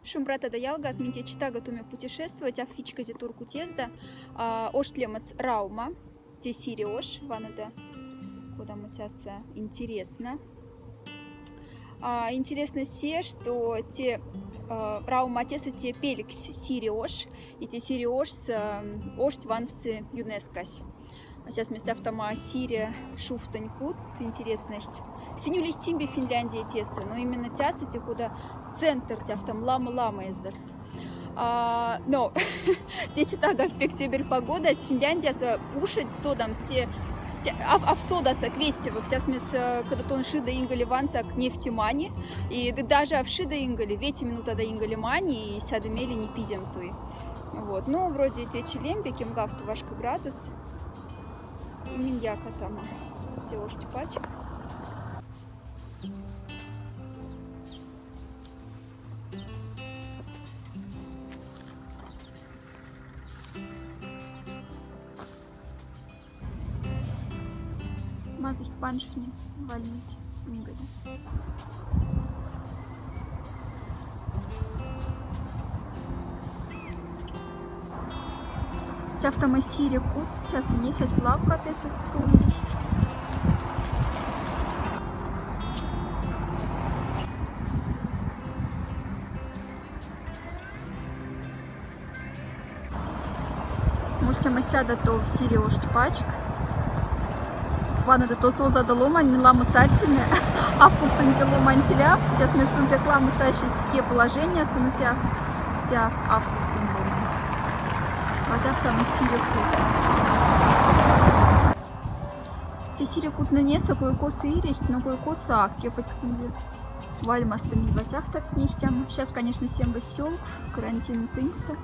Шумбрата да ялгат, минте читага туме путешествовать, а фичка зе турку тезда, ошлемец раума, те сири ош, ванада, куда мы тяса интересно. Интересно се, что те раума теса те пеликс сири ош, и те сири ош с ошт ванвцы юнескась. Сейчас вместо автома Сирия шуфтанькут, интересно есть. Синю лихтимби Финляндия теса, но именно тяса те куда центр тяв там лама-лама издаст. Но те читага в октябрь погода, с Финляндия с ушить содам с те в сода с квестевых, сейчас мы с когда тон шида ингали ванца к нефтемани, и даже в шида ингали, вети минута до ингали мани, и сядемели не пизем туй. Вот, ну вроде те челемби, кемгавту вашка градус. Миньяка там, те уж типачек. Мазых паншни вальнить мигали. Тяфтама сирику, сейчас не со славка ты со стулить. Мультяма сяда то в сири уж пачк. Вана да то соза да ломань, мила масарсиме, а в куксан те ломань селяв, сейчас мы сумпе клама сащись в те положения, сунутя тя а в куксан ломань. Хотя там и сирикут. Те сирикут на неса кое-косы ирихт, но кое-коса в кепочксанде. Вальмастами ватяв так нехтям. Сейчас, конечно, 7 весел, карантин тынса.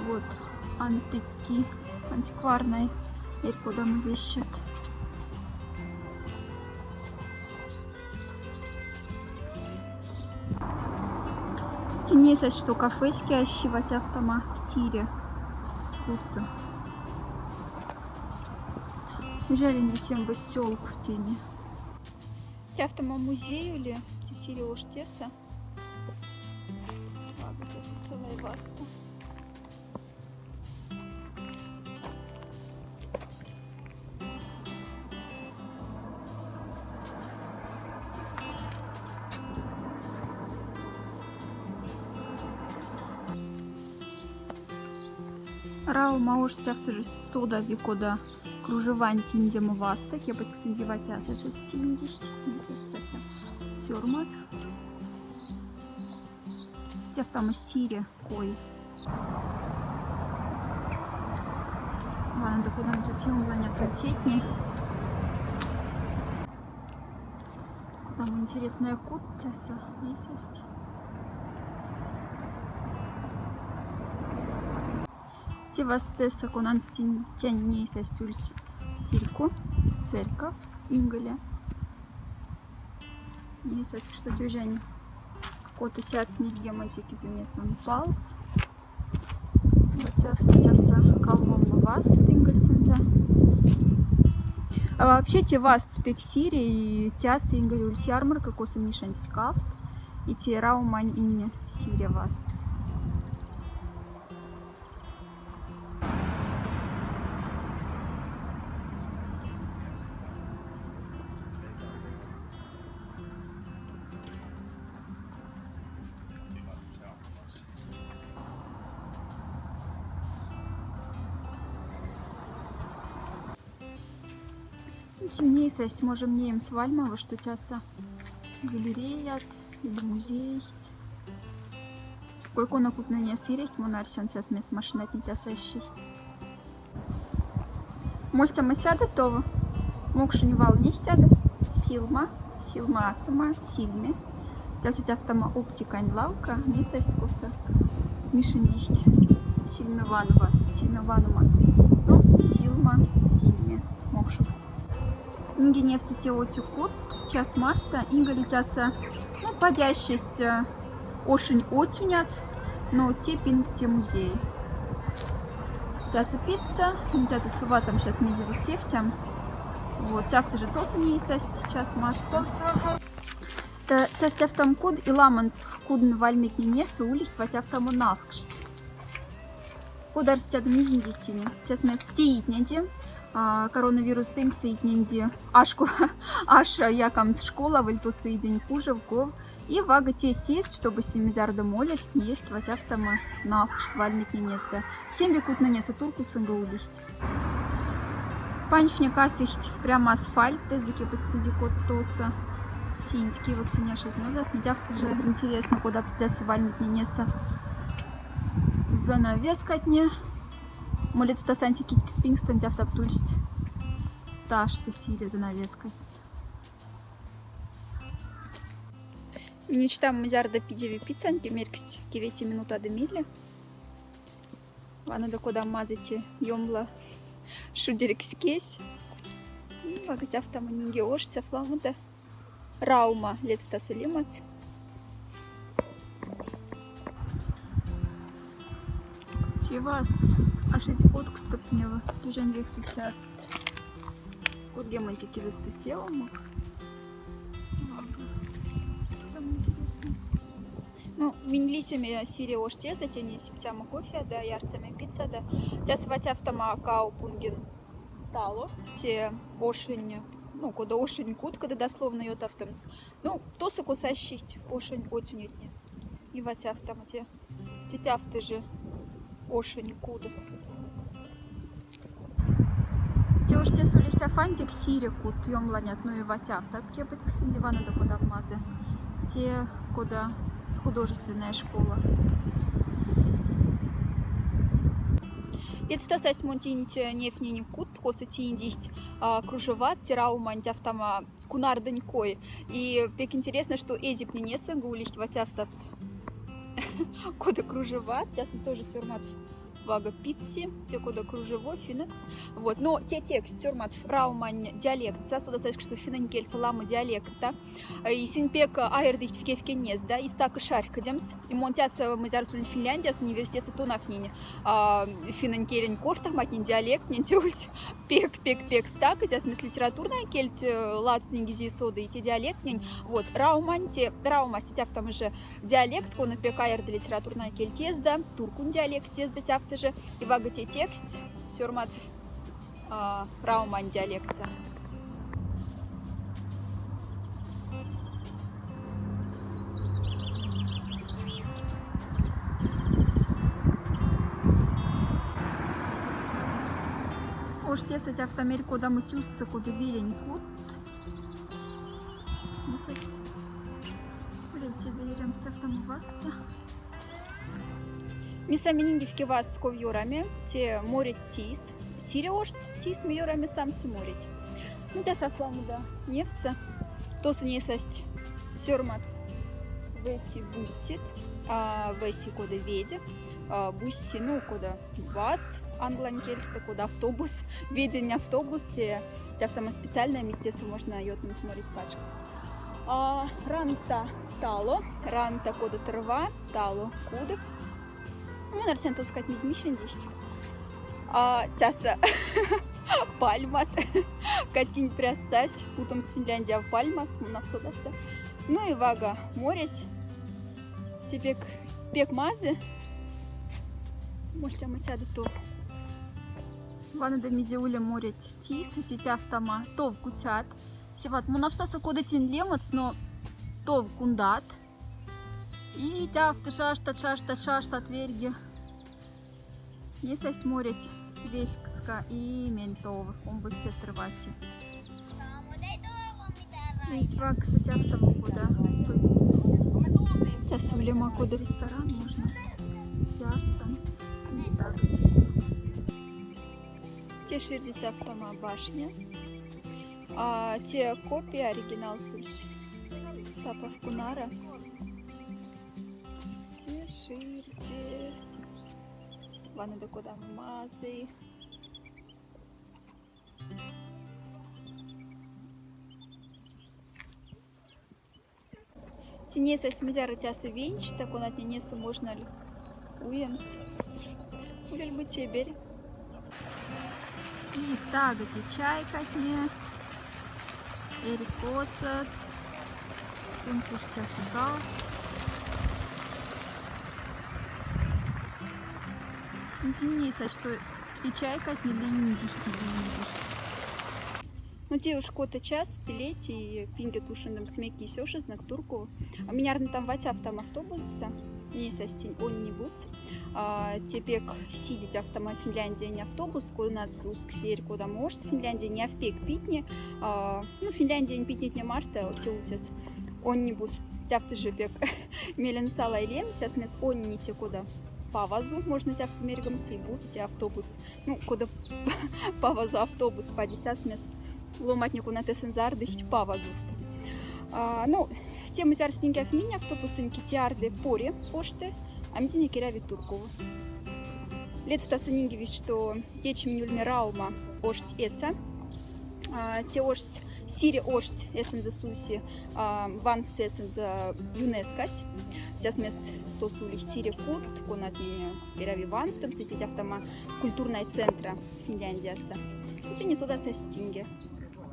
Вот, антики, антикварные, и куда мы вещат. Тенесать, что кафешки ощивать автома сири. Жаль, не всем бы селку в тени. Тяфтама музею ли? Тесири уж теса. Ладно, теса целая баста. Рау маош стяфта же сода викода кружеван тиндему васта, я бы ксендивать аса со стинди, не состяса сёрмат. Стяфтама сири кой. Ладно, да куда мы сейчас съем ланя тутетни. Куда мы интересная кут тяса, есть. Тевастеса конанстин тяней состюльс тильку, церковь, ингаля. И соск что тюжань кота сят нильге мантики занесун палс. Хотя в тяса калмом вас тингальсенза. А вообще те вас спексири и тяса ингалюльс ярмарка коса мишансть кафт и те раумань инне сирия вас. Темнее сесть можем не им с Вальмова, что тяса галерея или музей. Койко на кутнение сирехт монарсиан сес мес машинат не тясащий. Мольтя масяда то мокшень вал нехтяда силма асама сильме. Тясать автома оптика лавка не сесть куса мишендихт сильме ванова ну силма сильме мокшукс. Ингенев сетеотюкут, час марта, ингали тяса, ну, подящесть ошень отюнят, но те пинг те музей. Тяса пицца, тяса сува там сейчас не зовут сефтям. Вот, тяфта же тоса не есть час марта. Tästä aftam kud ilamans kudn valmit nese uliht vat aftamu navkst. Kudarstad mizindisini. Сейчас мы стеитненди. Коронавирус тынксеитненди. Аш якамс школа вальтусы день кужевков. И вага те сесть, чтобы семизарда молят, нехт vat aftamu navkst valmit neste. Семби кут нанеса турку сынга улихт. Панчня касихт прямо асфальт, языки подсидикот тоса. Синьский вакциня шезнозов. Не тяфты же интересно, куда подсывальник не неса. Занавеска дне. Молит в тасантике спингстон тяфта птульсть. Та что сири занавеска. Миничтам мизарда пидеви пиццанки мерксть кивети минута до мили. Вана до куда мазати ёмла шудерикскесь. Вагатяв там нинге ошся фламуда. Раума лет в тасалимац. Тивас аж эти отк стопнева. Тужен век сисят. Кот гемантики застысела мог. Там интересно. Ну, винлисами сири ош тезда, тени септяма кофе, да, ярцами пицца, да. Тя сватяв тама кау пунген тало, те ошень. Ну, куда ошень кут, когда дословно ее тавтамс. Ну, то сокусащить ошень отюнетне. И ватяв там те тявты же ошень куда. Те уж те сулихтя фантик сири кут, ёмланят, ну и ватяв. Так кепет к синдивану до куда мазы. Те, куда художественная школа. Jetzt das heißt, montiert нефтяник кут, косати индихть кружеват, тираумань автома кунар данькой. И пек интересно, что эзип не неса гулихть ватяфтафт. Кода кружеват, тясы тоже сюрмат вага питси, те кода кружево, финекс. Вот, но те текст сюрмат раумань диалект, сасуда sayık, что финанкель салама диалекта. И синпек айрдихть в кевке нес, да, и стак шарка демс. И монтяс мы зараз в Финляндии с университета тунафнине. Финанкелень кортах матнин диалект, не тюсь пек стак, и сейчас литературная кельт лацнинги зисода и те диалект нень. Вот, раумань те раумасти тяв там уже диалект, кона пек айрда литературная кельт езда, туркун диалект езда тяфты же, и вага те текст сюрмат раумань диалекта. Уж те сать автомель, куда мы тюсса, куда верень кут. Ну, слышите? Полетели берем с автом васца. Миса минингивки вас с ковьорами, те морит тис. Сириошт тис миорами сам си морить. Ну, те сафламу да нефца. То са не састь сёрмат веси буссит, веси кода веде. Бусси, ну, кода вас. Англанкельста, куда автобус, ведение автобус, те автома специальное месте, можно йотным смотреть пачка. Ранта тало, ранта кода трава, тало куда. Ну, нарсен то сказать мизмищен дихт. Тяса пальмат, каткинь прясась, путом с Финляндия в пальмат, на всодаса. Ну и вага моресь, тебе пек мазы, можете мы сядут то. Вана да мизеуля морить тис, тетя автома, то в кутят. Севат, ну навстаса кода тин лемац, но то в кундат. И тяфты шашта тверги. Не сесть морить велькска и ментов, он будет все отрывать. Ведь вак, кстати, автома куда. Сейчас в лема кода ресторан можно. Ярцанс. Так. Те ширдить автома башня, те копии оригинал сульс тапов кунара, те ширдите ваны до куда мазы. Тенеса смезяра тяса венч, так он от ненеса можно ли уемс. Улель бы тебе. И так, эти чай как не, эрикосат, Kunststoffklassiker. Интересно, что ти чайка не ленинжишь. Ну, те уж кота час, столетий, пинги тушеным смеки сёши знак турку. А меня там ватя там автобуса, не состень, оннибус. Тепек сидеть автома Финляндия не автобус, куда надо уск серь, куда можешь Финляндия не авпек питни. Ну, Финляндия не питнет не марта, теутис. Оннибус, тяфты же пек мелен сала и лем, сейчас мес онни те куда. Павазу можно тя автомеригом сейбус, тя автобус. Ну, куда павазу автобус, пади сяс мес ломатнику на тесензар дыхть павазу. Ну, тем из арстинги афмини автобусынки тиарды пори пошты, а мдине киряви туркову. Лет в тасынинги виж, что течи минюльми раума ошт эса, те ошт сири ошт эсен за суси, ван в цесен за юнескась. Сейчас мес то сулих сири кут, конатни киряви ван, в том сетить автома культурная центра Финляндия. Ну, те не сюда со стинги.